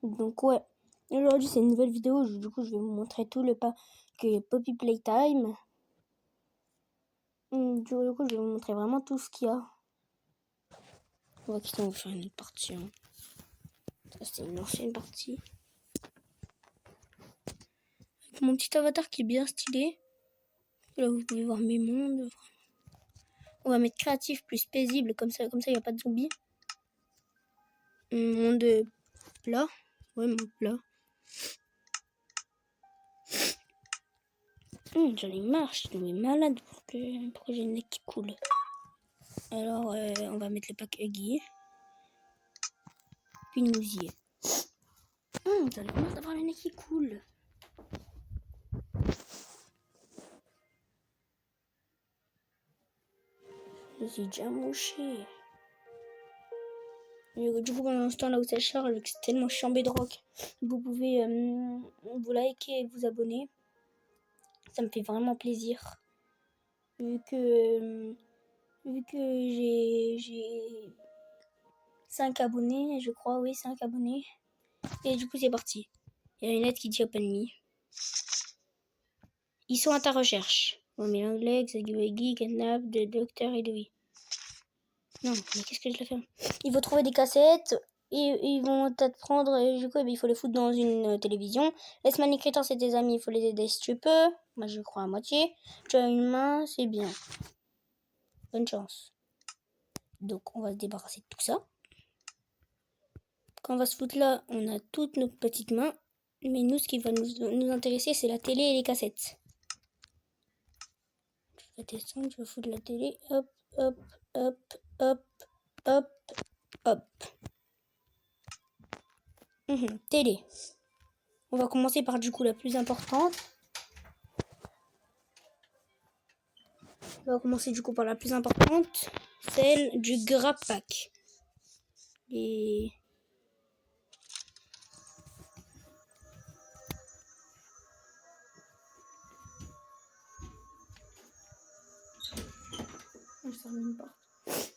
Donc ouais, aujourd'hui c'est une nouvelle vidéo, du coup je vais vous montrer tout le pack Poppy Playtime. Du coup je vais vous montrer vraiment tout ce qu'il y a. On va quitter, on va faire une autre partie. Ça c'est une ancienne partie. Avec mon petit avatar qui est bien stylé. Là vous pouvez voir mes mondes. On va mettre créatif plus paisible, comme ça il n'y a pas de zombies. Monde plat. Ouais, monde plat. J'en ai marre, je suis malade pour que j'ai une nez qui coule. Alors, on va mettre le pack Huggy. Puis nous y est. J'en ai marre d'avoir le nez qui coule. Je suis déjà mouché. Du coup, pendant ce temps là où ça charge, c'est tellement chiant Bedrock, vous pouvez vous liker et vous abonner. Ça me fait vraiment plaisir. Vu que j'ai 5 abonnés, je crois, oui, 5 abonnés. Et du coup, c'est parti. Il y a une lettre qui dit Open Me. Ils sont à ta recherche. On met l'anglais, Xaggy, Kidnap, de Docteur et Louis. Non, mais qu'est-ce que je dois faire? Il faut trouver des cassettes et ils vont t'apprendre. Et du coup, il faut les foutre dans une télévision. Laisse Manicrétor, c'est tes amis, il faut les aider si tu peux. Moi, je crois à moitié. Tu as une main, c'est bien. Bonne chance. Donc, on va se débarrasser de tout ça. Quand on va se foutre là, on a toutes nos petites mains. Mais nous, ce qui va nous intéresser, c'est la télé et les cassettes. Je vais descendre, je vais foutre la télé. Hop, hop, hop, hop, hop, hop. Télé. On va commencer par du coup la plus importante. Celle du Grab Pack. Et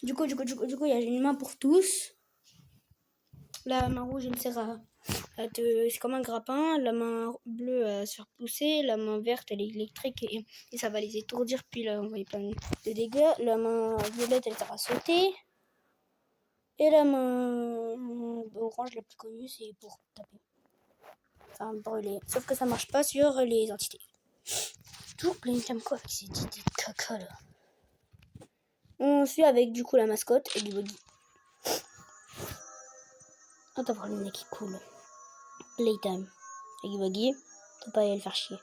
du coup, il y a une main pour tous. La main rouge, elle sert à c'est comme un grappin. La main bleue à se faire pousser. La main verte, elle est électrique et ça va les étourdir. Puis là, on voit plein de dégâts. La main violette, elle sert à sauter. Et la main orange, la plus connue, c'est pour taper. Enfin, brûler. Sauf que ça marche pas sur les entités. Toujours plein de quoi avec ces idées de caca là. On suit avec du coup la mascotte et du buggy. On va voir le nez qui coule. Playtime. Huggy Wuggy, faut pas aller le faire chier.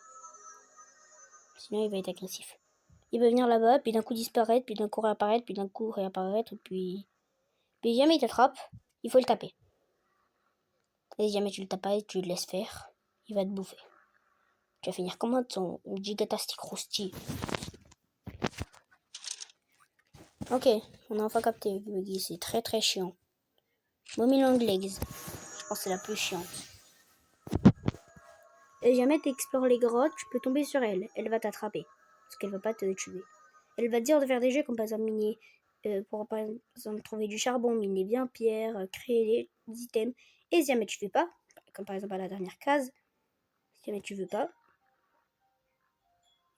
Sinon il va être agressif. Il va venir là-bas, puis d'un coup disparaître, puis d'un coup réapparaître, puis d'un coup réapparaître, puis jamais il t'attrape, il faut le taper. Et si jamais tu le tapes pas et tu le laisses faire, il va te bouffer. Tu vas finir comme un ton gigatastic rosti. Ok, on a enfin capté Huggy Wuggy, c'est très très chiant. Mommy Long Legs, je pense que c'est la plus chiante. Et jamais tu explores les grottes, tu peux tomber sur elle. Elle va t'attraper. Parce qu'elle va pas te tuer. Elle va te dire de faire des jeux comme par exemple miner, pour par exemple trouver du charbon, miner bien pierre, créer des items. Et si jamais tu fais pas, comme par exemple à la dernière case, si jamais tu veux pas,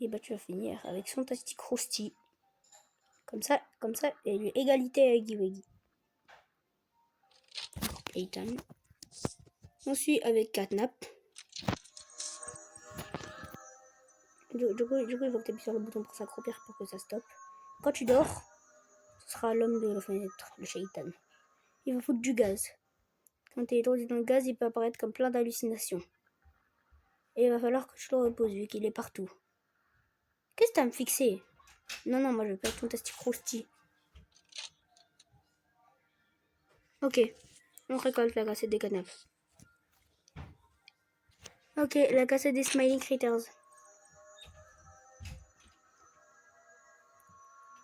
et bah tu vas finir avec son tastic rosti. Comme ça, et lui égalité avec Huggy Wuggy. Playtime. On suit avec Catnap. Du coup, il faut que tu appuies sur le bouton pour s'accroupir pour que ça stoppe. Quand tu dors, ce sera l'homme de la fenêtre, le shaitan. Il va foutre du gaz. Quand tu es étourdi dans le gaz, il peut apparaître comme plein d'hallucinations. Et il va falloir que je le repose vu qu'il est partout. Qu'est-ce que t'as à me fixer? Non, moi je veux pas être fantastique rosti. Ok, on récolte la cassette des canapes. Ok, la cassette des Smiling Critters.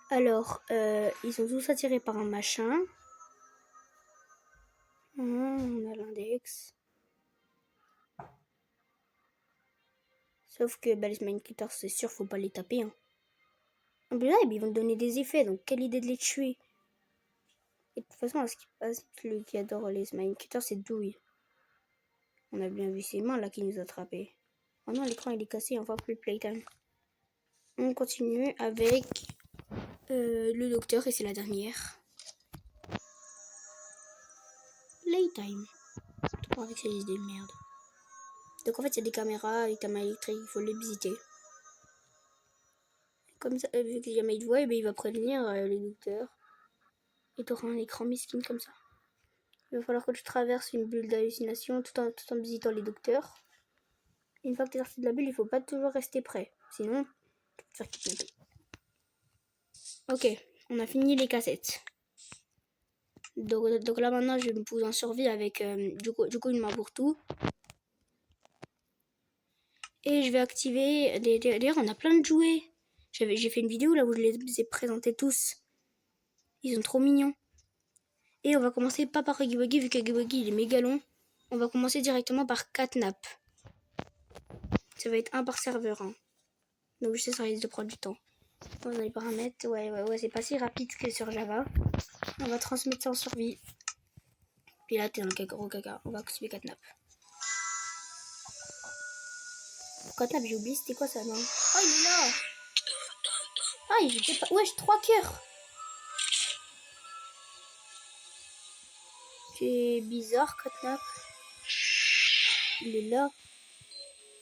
Alors, ils sont tous attirés par un machin. On a l'index. Sauf que les Smiling Critters, c'est sûr, faut pas les taper. Hein. En plus là, ils vont te donner des effets, donc quelle idée de les tuer. Et de toute façon, ce qui passe, celui qui adore les Smiling Critters, c'est Douille. On a bien vu ses mains là qui nous attrapaient. Oh non, l'écran il est cassé, enfin plus de playtime. On continue avec le docteur et c'est la dernière. Playtime. Tout avec ces idées de merde. Donc en fait, il y a des caméras électriques, il faut les visiter. Comme ça, vu que jamais il te voit, il va prévenir les docteurs. Et tu auras un écran miskin comme ça. Il va falloir que tu traverses une bulle d'hallucination tout en visitant les docteurs. Une fois que tu es sorti de la bulle, il faut pas toujours rester prêt. Sinon, tu peux te faire kidnapper. Ok, on a fini les cassettes. Donc là maintenant, je vais me poser en survie avec du coup une main pour tout. Et je vais activer... D'ailleurs, on a plein de jouets. J'ai fait une vidéo là où je les ai présentés tous. Ils sont trop mignons. Et on va commencer pas par Huggy Wuggy, vu que Huggy Wuggy il est méga long. On va commencer directement par Catnap. Ça va être un par serveur. Hein. Donc je sais, ça risque de prendre du temps. Dans les paramètres, ouais, c'est pas si rapide que sur Java. On va transmettre ça en survie. Puis là, t'es dans le gros caca. On va activer Catnap. Catnap, j'ai oublié, c'était quoi ça, non? Oh, il est là! Ah, il était pas... Ouais, j'ai 3 cœurs! C'est bizarre, Catnap. Il est là.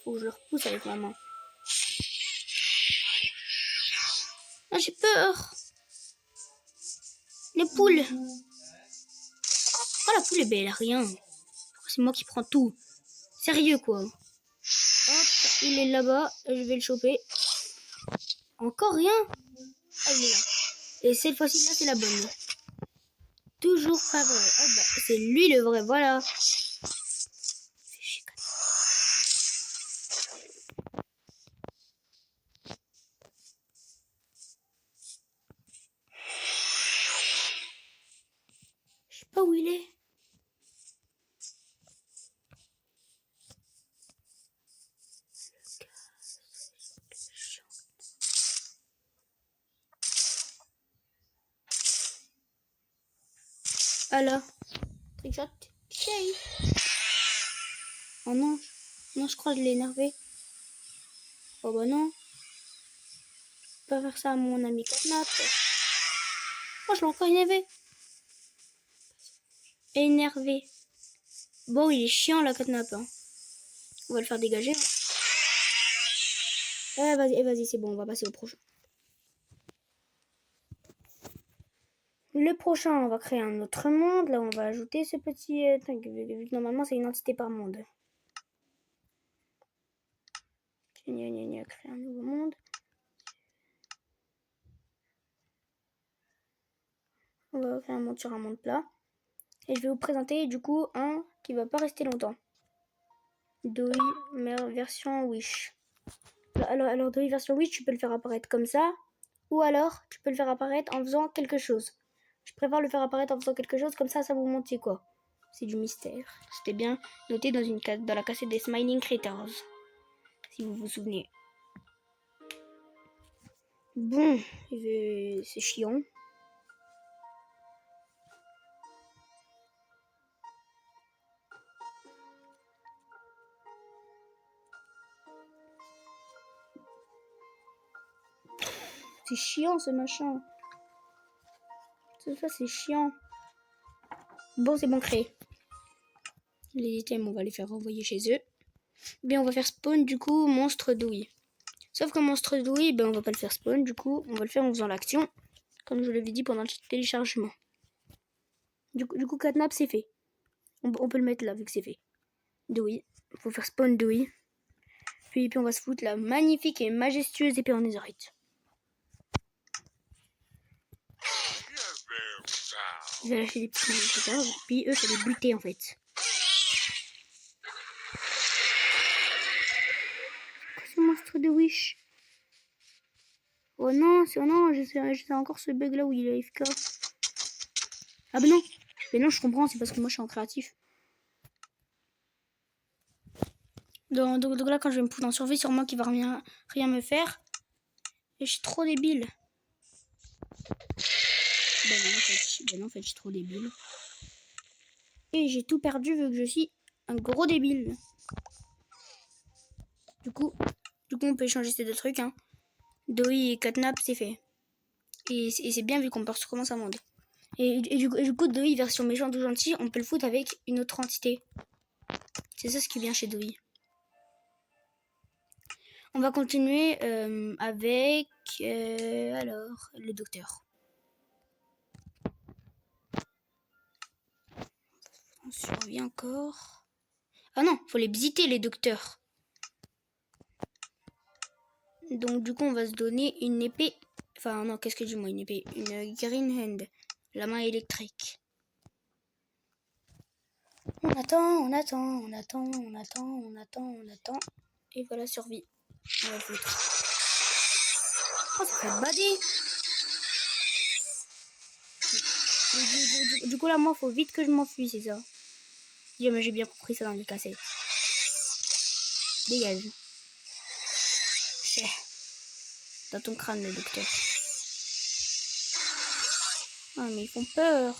Faut que je le repousse avec ma main. Ah, j'ai peur! Les poules! Oh, la poule est belle, elle a rien. C'est moi qui prends tout. Sérieux, quoi. Hop, il est là-bas. Je vais le choper. Encore rien. Ah, il est là. Et cette fois-ci, là, c'est la bonne. Toujours pas vrai. Oh, bah, c'est lui le vrai, voilà. Je sais pas où il est. Ah là. Trickshot. Oh non. Non, je crois que je l'ai énervé. Oh bah non. Je peux pas faire ça à mon ami Catnap. Oh, je l'ai encore énervé. Énervé. Bon, il est chiant la Catnap. Hein. On va le faire dégager. Vas-y, c'est bon, on va passer au prochain. Le prochain, on va créer un autre monde. Là, on va ajouter ce petit... vu que normalement, c'est une entité par monde. Créer un nouveau monde. On va faire un monde sur un monde plat. Et je vais vous présenter du coup un qui va pas rester longtemps. Doi version Wish. Alors Doi version Wish, tu peux le faire apparaître comme ça. Ou alors, tu peux le faire apparaître en faisant quelque chose. Je préfère le faire apparaître en faisant quelque chose, comme ça vous montre c'est quoi. C'est du mystère. C'était bien noté dans la cassette des Smiling Critters. Si vous vous souvenez. Bon, c'est chiant. C'est chiant ce machin. Ça c'est chiant. Bon, c'est bon créé. Les items, on va les faire renvoyer chez eux. Bien, on va faire spawn du coup monstre douille. Sauf que monstre douille, on va pas le faire spawn. Du coup, on va le faire en faisant l'action. Comme je l'avais dit pendant le téléchargement. Du coup Catnap, c'est fait. On peut le mettre là vu que c'est fait. Douille. Faut faire spawn douille. Puis on va se foutre la magnifique et majestueuse épée en netherite. Je vais lâcher des petits monstres, puis eux, ça les buter en fait. Ce monstre de Wish. Oh non, j'ai encore ce bug là où il est AFK. Ah ben non. Mais non, je comprends, c'est parce que moi je suis en créatif. Donc là, quand je vais me foutre en survie, sûrement qu'il va rien me faire. Et je suis trop débile. Ben non, en fait, je suis trop débile. Et j'ai tout perdu vu que je suis un gros débile. Du coup, on peut échanger ces deux trucs. Hein. Doi et Catnap, c'est fait. Et c'est bien vu qu'on peut recommencer un monde. Et du coup, Doi, version méchante ou gentil, on peut le foutre avec une autre entité. C'est ça ce qui est bien chez Doi. On va continuer avec... alors, le docteur. On survit encore. Ah non, faut les visiter les docteurs. Donc du coup, on va se donner une épée. Enfin non, qu'est-ce que je dis moi, une épée. Une green hand. La main électrique. On attend. Et voilà, survie. On va le foutre. Oh, ça fait bader. Du coup là, moi, faut vite que je m'enfuis, c'est ça. Si mais j'ai bien compris ça dans les cassettes. Dégage. Dans ton crâne, le docteur. Ah, mais ils font peur.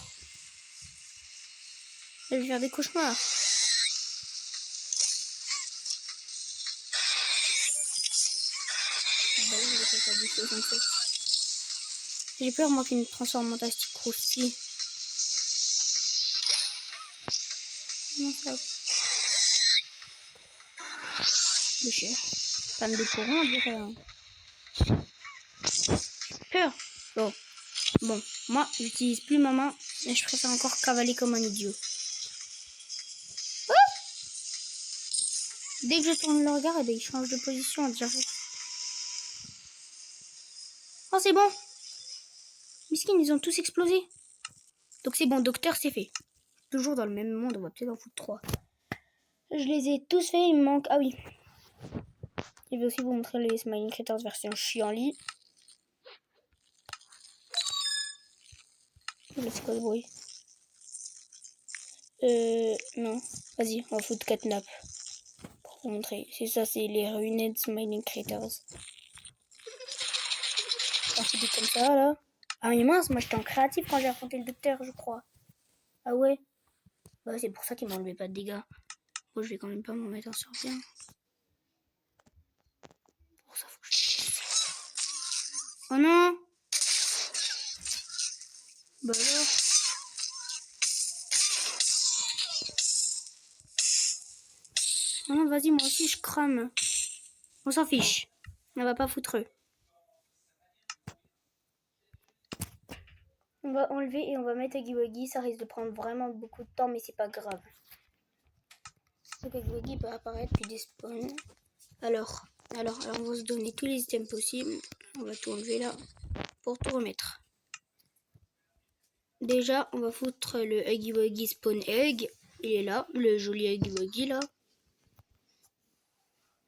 Je vais faire des cauchemars. J'ai peur, moi, qu'il me transforme en fantastique crousty. Non, ça... Le chien. Femme de courant, on dirait. Hein. Peur. Bon, moi, j'utilise plus ma main, mais je préfère encore cavaler comme un idiot. Ah, dès que je tourne le regard, eh bien, il change de position. Oh, c'est bon. Miskin, ils ont tous explosé. Donc c'est bon, docteur, c'est fait. Toujours dans le même monde, on va peut-être en foutre 3. Je les ai tous faits, il me manque... Ah oui. Je vais aussi vous montrer les Smiling Critters version chiant-lit. C'est quoi le bruit? Non. Vas-y, on va foutre Catnap. Pour vous montrer. C'est ça, c'est les Ruined Smiling Critters. On fait des comme ça, là. Ah mais mince, moi j'étais en créatif quand j'ai affronté le docteur, je crois. Ah ouais? Bah c'est pour ça qu'il m'enlevait pas de dégâts. Bon, je vais quand même pas m'en mettre en survie. Pour ça, faut que je... Oh non! Bah alors... Oh non, vas-y, moi aussi je crame. On s'en fiche. On va pas foutre eux. On va enlever et on va mettre Huggy Wuggy. Ça risque de prendre vraiment beaucoup de temps, mais c'est pas grave. Donc Huggy Wuggy peut apparaître puis despawn. Alors, on va se donner tous les items possibles. On va tout enlever là pour tout remettre. Déjà, on va foutre le Huggy Wuggy Spawn Egg. Il est là, le joli Huggy Wuggy là.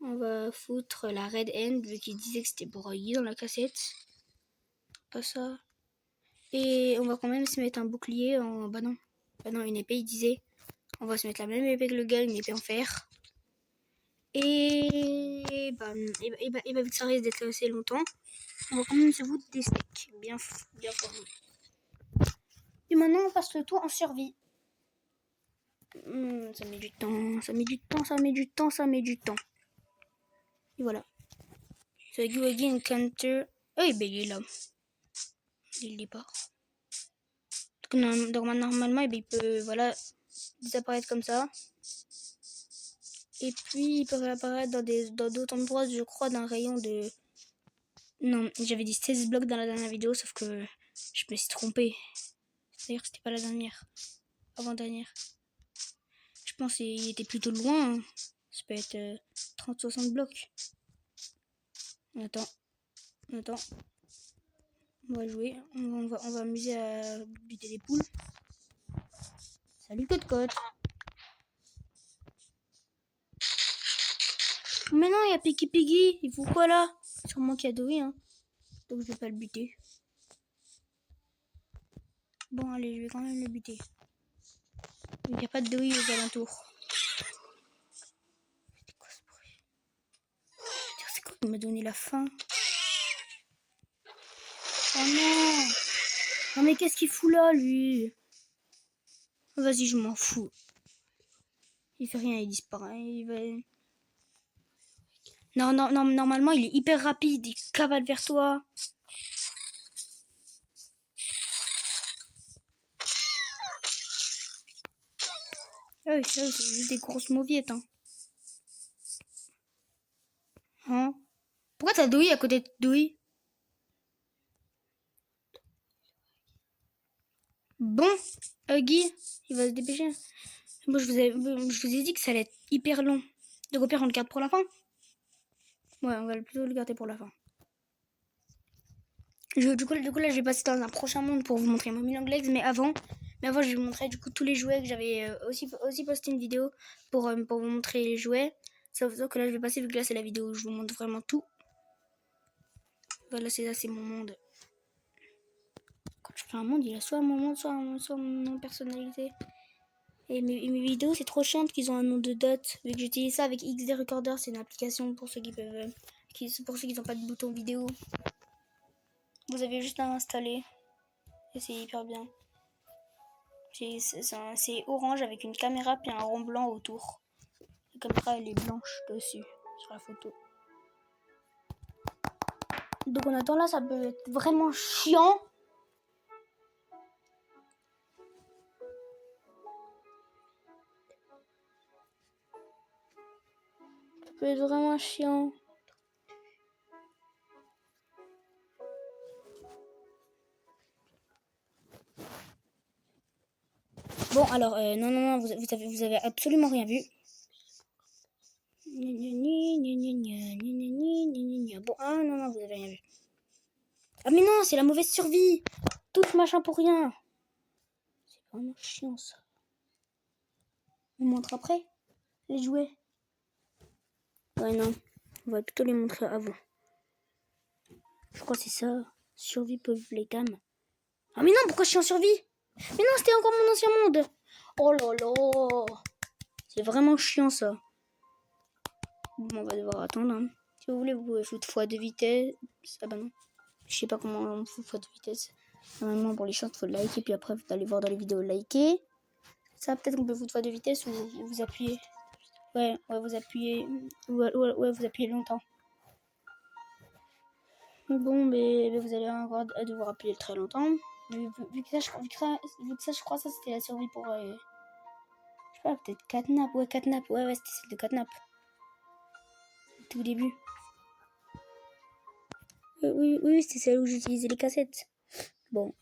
On va foutre la Red End, vu qu'il disait que c'était broyé dans la cassette. Pas ça. Et on va quand même se mettre un bouclier en... Bah non, une épée, il disait. On va se mettre la même épée que le gars, une épée en fer. Et bah, vu que ça risque d'être assez longtemps, on va quand même se foutre des steaks. Bien fort. Et maintenant, on passe le tout en survie. Ça met du temps. Et voilà. The Huggy Encounter. Oh, ben il est là. Dès le départ. Donc normalement, il peut voilà, disparaître comme ça. Et puis, il peut réapparaître dans d'autres endroits, je crois, d'un rayon de... Non, j'avais dit 16 blocs dans la dernière vidéo, sauf que je me suis trompée. D'ailleurs, c'était pas la dernière. Avant-dernière. Je pense qu'il était plutôt loin. Hein. Ça peut être 30-60 blocs. On attend. On va jouer. On va amuser à buter des poules. Salut Côte-Côte. Mais non, il y a Piggy Piggy. Il faut quoi là? Sûrement qu'il y a Doi, hein. Donc je vais pas le buter. Bon, allez, je vais quand même le buter. Il n'y a pas de Doi aux alentours. C'était quoi ce bruit? C'est quoi qui m'a donné la faim? Oh non! Non mais qu'est-ce qu'il fout là, lui? Vas-y, je m'en fous. Il fait rien, il disparaît. Il va... Non, normalement, il est hyper rapide. Il cavale vers toi. Ah oui, c'est juste des grosses mauviettes. Hein. Pourquoi t'as Douille à côté de Douille? Bon, Guy, il va se dépêcher. Moi, je vous ai dit que ça allait être hyper long. Donc au pire, on le garde pour la fin. Ouais, on va plutôt le garder pour la fin. Du coup, là, je vais passer dans un prochain monde pour vous montrer mon Million Legs. Mais avant, je vais vous montrer du coup tous les jouets que j'avais aussi posté une vidéo pour vous montrer les jouets. Sauf que là, je vais passer vu que là, c'est la vidéo où je vous montre vraiment tout. Voilà, c'est mon monde. Quand je fais un monde, il a soit mon monde, soit mon personnalité. Et mes vidéos, c'est trop chiant qu'ils ont un nom de dot. Vu que j'utilise ça avec XD Recorder, c'est une application pour ceux qui peuvent, pour ceux qui n'ont pas de bouton vidéo. Vous avez juste à installer. Et c'est hyper bien. C'est orange avec une caméra puis un rond blanc autour. La caméra, elle est blanche dessus, sur la photo. Donc en attendant là, ça peut être vraiment chiant. Ça peut être vraiment chiant. Bon alors, non, vous avez absolument rien vu. Bon, ah non, vous avez rien vu. Ah mais non, c'est la mauvaise survie. Tout ce machin pour rien. C'est vraiment chiant ça. On montre après les jouets. Ouais non, on va plutôt les montrer avant. Je crois que c'est ça. Survie Playtime. Ah mais non, pourquoi je suis en survie? Mais non, c'était encore mon ancien monde. Oh là là. C'est vraiment chiant ça. Bon, on va devoir attendre. Hein. Si vous voulez, vous pouvez foutre x2 vitesse. Ah bah non. Je sais pas comment on fout x2 vitesse. Normalement, pour les shorts, il faut liker. Puis après, vous allez voir dans les vidéos liker. Ça, peut-être qu'on peut foutre x2 vitesse ou vous appuyez. Ouais, vous appuyez. Ouais, vous appuyez longtemps. Bon, mais vous allez encore devoir appuyer très longtemps. Vu que ça, je crois que ça, c'était la survie pour. Je sais pas, peut-être Catnap. Ouais, Catnap. Ouais, c'était celle de Catnap. Tout au début. Oui, c'était celle où j'utilisais les cassettes. Bon,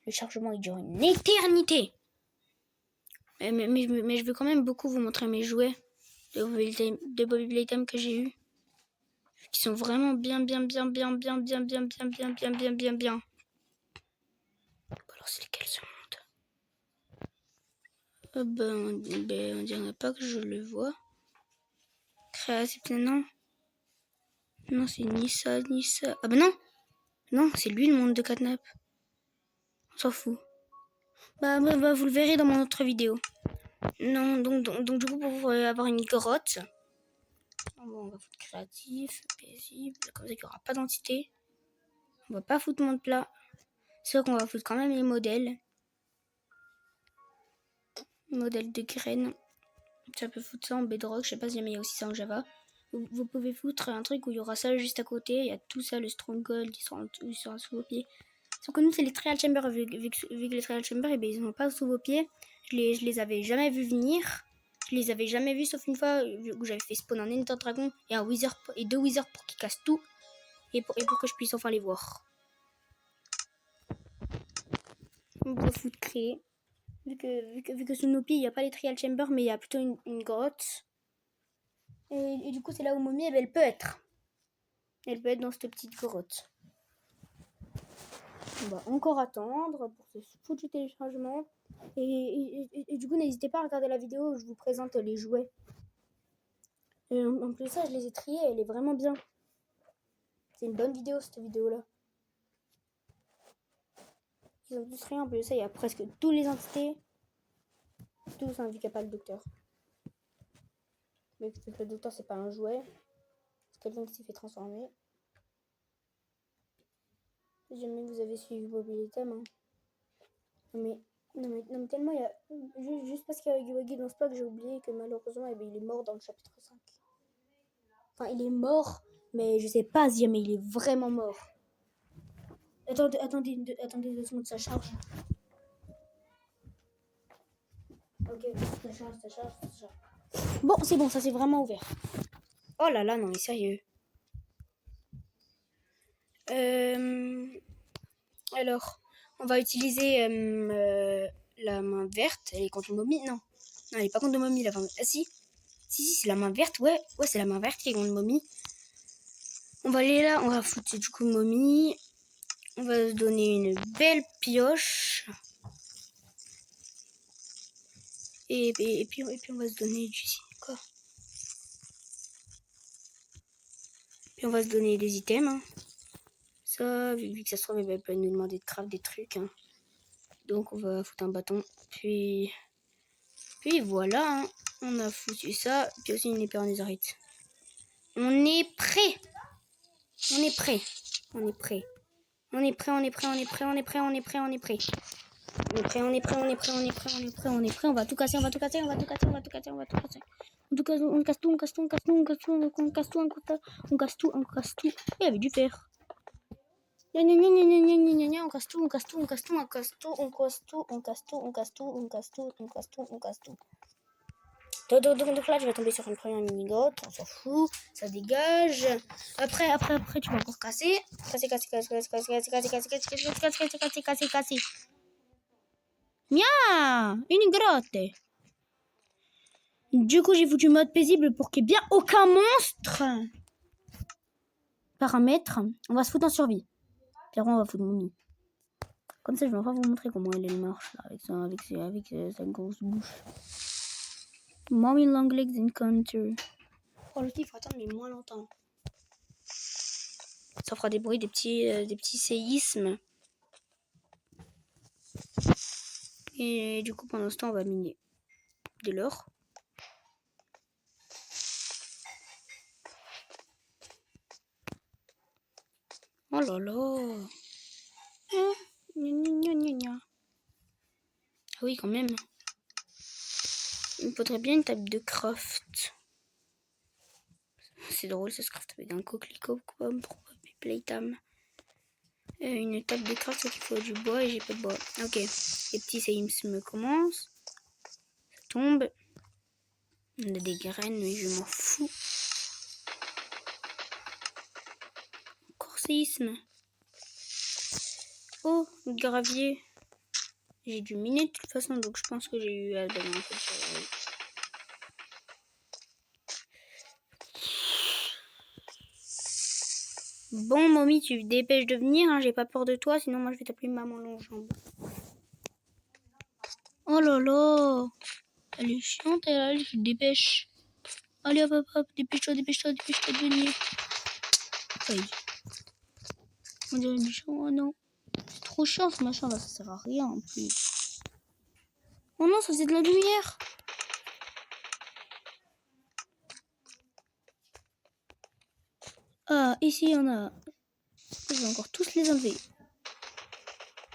le chargement il dure une éternité. Mais je veux quand même beaucoup vous montrer mes jouets de Bobby Playtime que j'ai eu. Qui sont vraiment bien. Alors c'est lesquels ce monde? On dirait pas que je le vois. Créatif, non. Non, c'est ni ça. Ah bah non. Non, c'est lui le monde de Catnap. On s'en fout. Bah, vous le verrez dans mon autre vidéo. Non, donc du coup, pour avoir une grotte, bon, on va foutre créatif, paisible, comme ça qu'il n'y aura pas d'entité. On va pas foutre monde plat. C'est vrai qu'on va foutre quand même les modèles. Modèle de graines. Ça peut foutre ça en bedrock, je sais pas si jamais il y a aussi ça en Java. Vous pouvez foutre un truc où il y aura ça juste à côté. Il y a tout ça, le stronghold, il sera sous vos pieds. Sauf que nous, c'est les trial chambers. Vu que les trial chambers, eh bien, ils sont pas sous vos pieds. Je les avais jamais vus venir. Je les avais jamais vus, sauf une fois où j'avais fait spawn un Ender Dragon et un Wizard et 2 Wizards pour qu'ils cassent tout. Et pour que je puisse enfin les voir. On va foutre créer. Vu que sous nos pieds, il n'y a pas les trial chambers, mais il y a plutôt une grotte. Et du coup, c'est là où Mommy, elle peut être. Elle peut être dans cette petite grotte. On va encore attendre pour ce foutu téléchargement. Et du coup, n'hésitez pas à regarder la vidéo où je vous présente les jouets. Et en plus, ça, je les ai triés. Elle est vraiment bien. C'est une bonne vidéo, cette vidéo-là. Ils ont tous rien. En plus, ça, il y a presque tous les entités. Tous, hein, vu qu'il n'y a pas le docteur. Mais le docteur, c'est pas un jouet. C'est quelqu'un qui s'est fait transformer. Si jamais vous avez suivi Bobby les thèmes, hein. Mais Non, mais tellement il y a. Juste parce qu'il y a Huggy Wuggy dans ce pack, j'ai oublié que malheureusement il est mort dans le chapitre 5. Enfin, il est mort, mais je sais pas si jamais il est vraiment mort. Attendez 2 secondes, ça charge. Ok, ça charge. Bon, c'est bon, ça c'est vraiment ouvert. Oh là là, non mais sérieux. Alors, on va utiliser la main verte. Elle est contre une momie? Non, elle est pas contre une momie. La main... Ah si, c'est la main verte. Ouais, c'est la main verte qui est contre une momie. On va aller là, on va foutre du coup une momie. On va se donner une belle pioche. Et puis on va se donner du quoi. Puis on va se donner des items. Hein. Ça, vu que ça se trouve, elle peut nous demander de craft des trucs. Hein. Donc on va foutre un bâton. Puis voilà, hein. On a foutu ça. Puis aussi une épée en netherite. On est prêt. On est prêt. On est prêt. On est prêt, on est prêt, on est prêt, on est prêt, on est prêt, on est prêt. On est prêt, on est prêt, on est prêt, on est prêt, on est prêt, on est prêt. On va tout casser, on va tout casser, on va tout casser, on va tout casser, on va tout casser. On casse tout, on casse tout, on casse tout, on casse tout, on casse tout, on casse tout, on casse tout. Il y avait du fer. On casse tout, on casse tout, on casse tout, on casse tout, on casse tout, on casse tout, on casse tout, on casse tout, on casse tout, on casse tout. Donc là, je vais tomber sur une première mini-grotte, on s'en fout, ça dégage. Après, tu vas encore casser. Casser. Mia, une grotte. Du coup, j'ai foutu mode paisible pour qu'il n'y ait bien aucun monstre. Paramètres, on va se foutre en survie. Puis après, on va foutre momie. Comme ça, je vais enfin vous montrer comment elle marche là, avec sa grosse bouche. Mommy long legs encounter. Oh, le il faut attendre, mais moins longtemps. Ça fera des bruits, des petits séismes. Et du coup, pendant ce temps, on va miner de l'or. Oh là là. Ah oui, quand même. Il me faudrait bien une table de craft. C'est drôle, ça se craft avec un coquelicot comme pour playtime. Une table de craft, c'est qu'il faut du bois et j'ai pas de bois. Ok, les petits séismes commencent. Ça tombe. On a des graines, mais je m'en fous. Encore séisme. Oh, gravier. J'ai dû miner de toute façon, donc je pense que j'ai eu à donner un peu de... Bon, momie, tu te dépêches de venir, hein, j'ai pas peur de toi, sinon moi je vais t'appeler maman longjambe. Oh là là, elle est chiante, elle se dépêche. Allez hop, dépêche-toi de venir. Oui. On dirait du chiant, oh non. C'est trop chiant ce machin là, ça sert à rien en plus. Oh non, ça faisait de la lumière. Ah, ici on a... Je vais encore tous les enlever.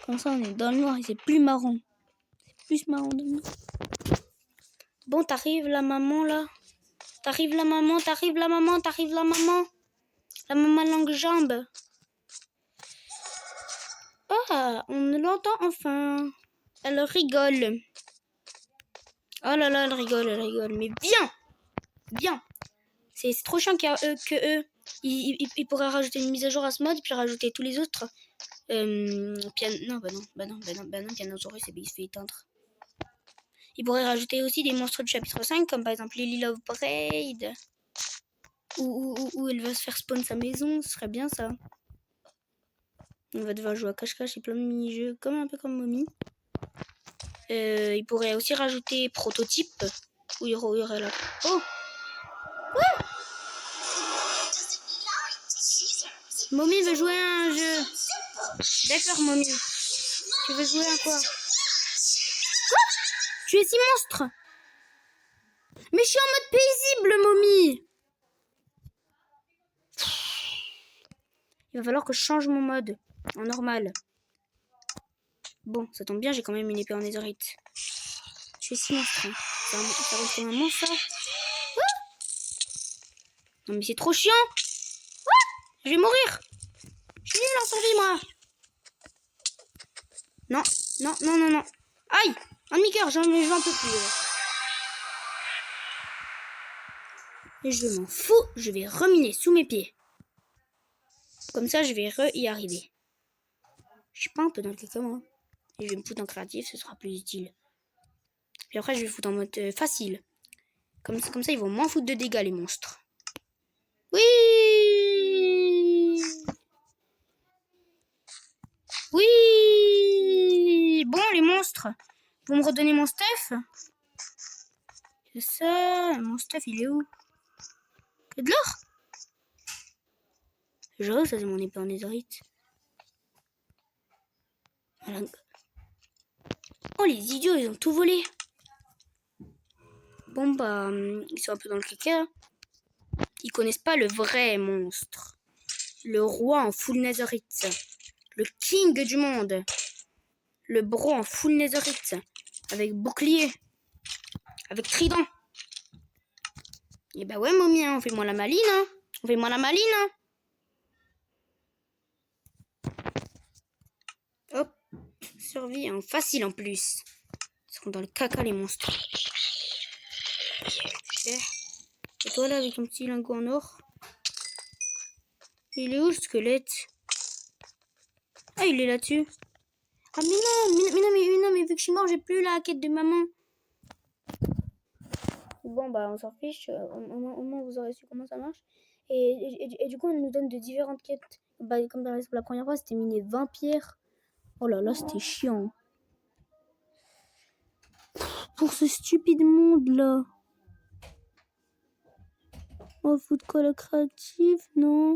Comme ça on est dans le noir et c'est plus marrant. C'est plus marrant de nous. Bon, t'arrives la maman là. T'arrives la maman. La maman longue jambe. Ah, on l'entend enfin. Elle rigole. Oh là là, elle rigole. Mais bien. C'est trop chiant que eux. Ils pourraient rajouter une mise à jour à ce mode, puis rajouter tous les autres. Non, Pianosaurus, il se fait éteindre. Ils pourraient rajouter aussi des monstres du chapitre 5, comme par exemple Lily Love Braid. Où elle va se faire spawn sa maison, ce serait bien ça. On va devoir jouer à cache-cache et plein de mini-jeux, un peu comme Mommy. Il pourrait aussi rajouter prototype, où il y aurait là. Oh! Ouais! Mommy veut jouer à un jeu. D'accord, Mommy. Tu veux jouer à quoi? Quoi? Tu es si monstre! Mais je suis en mode paisible, Mommy! Il va falloir que je change mon mode en normal. Bon, ça tombe bien, j'ai quand même une épée en netherite. Je fais 6 monstres. Hein. Ça rentre comme un monstre, ça. Non, mais c'est trop chiant. Je vais mourir. Je suis nulle en survie, moi. Non, non, non, non, non. Aïe, un demi-cœur, j'en peux plus. Et je m'en fous, je vais reminer sous mes pieds. Comme ça, je vais y arriver. Je suis pas un peu dans le caca, moi. Et je vais me foutre en créatif, ce sera plus utile. Puis après, je vais foutre en mode facile. Comme ça, ils vont moins foutre de dégâts, les monstres. Oui! Oui! Bon, les monstres, vous me redonnez mon stuff? C'est ça, mon stuff, il est où? Il y a de l'or? Genre, ça, c'est mon épée en netherite. Voilà. Oh, les idiots, ils ont tout volé. Bon, bah, ils sont un peu dans le caca. Ils connaissent pas le vrai monstre. Le roi en full netherite. Le king du monde. Le bro en full netherite. Avec bouclier. Avec trident. Et bah ouais, momie, hein, on fait moins la maline, hein. On fait moins la maline, hein. Hop. Survie en facile en plus. Ils seront dans le caca, les monstres. Et toi, là, avec un petit lingot en or. Il est où, le squelette? Ah, il est là-dessus. Ah, mais non, mais vu que je suis mort, j'ai plus la quête de maman. Bon, bah, on s'en fiche. Au moins, vous aurez su comment ça marche. Et du coup, on nous donne de différentes quêtes. Bah, comme par exemple, la première fois, c'était miner 20 pierres. Oh là là, c'était chiant. Pour ce stupide monde-là. On va foutre quoi, la créative? Non.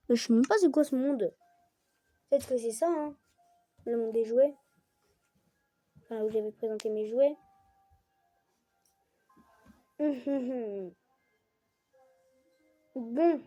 Je sais même pas c'est quoi ce monde. Peut-être que c'est ça, hein. Le monde des jouets. Enfin, où j'avais présenté mes jouets. Bon.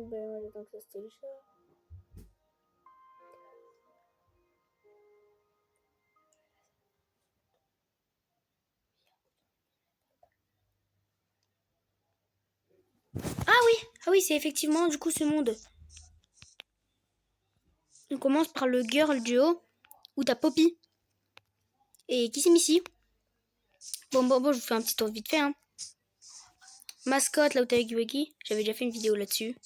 Ben, moi, j'attends que ça se télécharge. Ah oui, c'est effectivement du coup ce monde. On commence par le girl du haut, où t'as Poppy. Et qui c'est Missy? Bon, je vous fais un petit tour vite fait, hein. Mascotte, là où t'es avec Weki. J'avais déjà fait une vidéo là-dessus.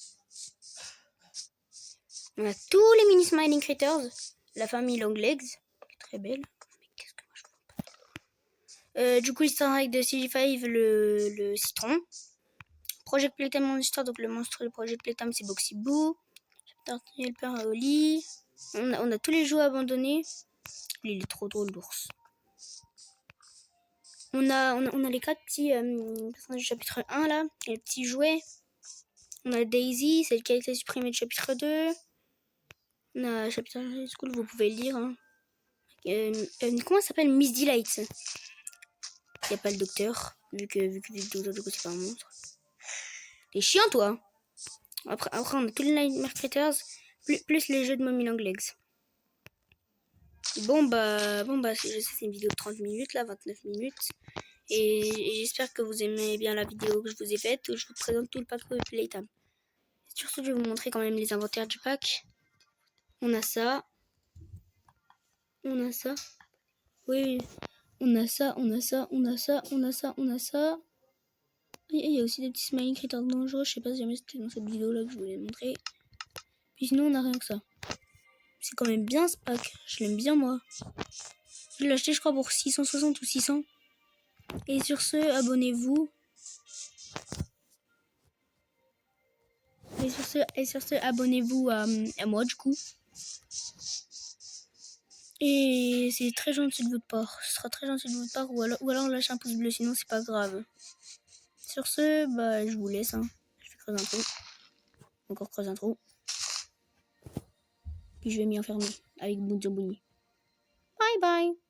On a tous les mini smiling critters. La famille Longlegs, qui est très belle. Mais qu'est-ce que moi je vois? Du coup, l'histoire de CG5, le citron. Project Playtime Monster, donc le monstre de Project Playtime, c'est Boxy Boo. Le père à Oli. On a tous les jouets abandonnés. Il est trop drôle, l'ours. On a les 4 petits personnages du chapitre 1 là, les petits jouets. On a Daisy, c'est le qui a été supprimé du chapitre 2. On a le chapitre School, vous pouvez le lire. Hein. Comment ça s'appelle? Miss Delight. Il n'y a pas le docteur, vu que le docteur c'est pas un monstre. T'es chiant toi. Après on a tous les Nightmare Critters, plus les jeux de Mommy Long Legs. Bon bah je sais c'est une vidéo de 30 minutes là, 29 minutes. Et j'espère que vous aimez bien la vidéo que je vous ai faite où je vous présente tout le pack de Playtime. Sur ce, je vais vous montrer quand même les inventaires du pack. On a ça. On a ça. Oui. On a ça, on a ça, on a ça, on a ça, on a ça. Il y a aussi des petits smiling critters dangereux. Je sais pas si jamais c'était dans cette vidéo là que je voulais montrer. Puis sinon, on a rien que ça. C'est quand même bien ce pack. Je l'aime bien moi. Je l'ai acheté, je crois, pour 660 ou 600. Et sur ce, abonnez-vous. Et sur ce, abonnez-vous à moi du coup. Et c'est très gentil de votre part. Ce sera très gentil de votre part. Ou alors lâchez un pouce bleu, sinon c'est pas grave. Sur ce, bah je vous laisse. Hein. Je vais creuser un trou. Encore creuser un trou. Puis je vais m'y enfermer avec Bunjo Bunny. Bye bye.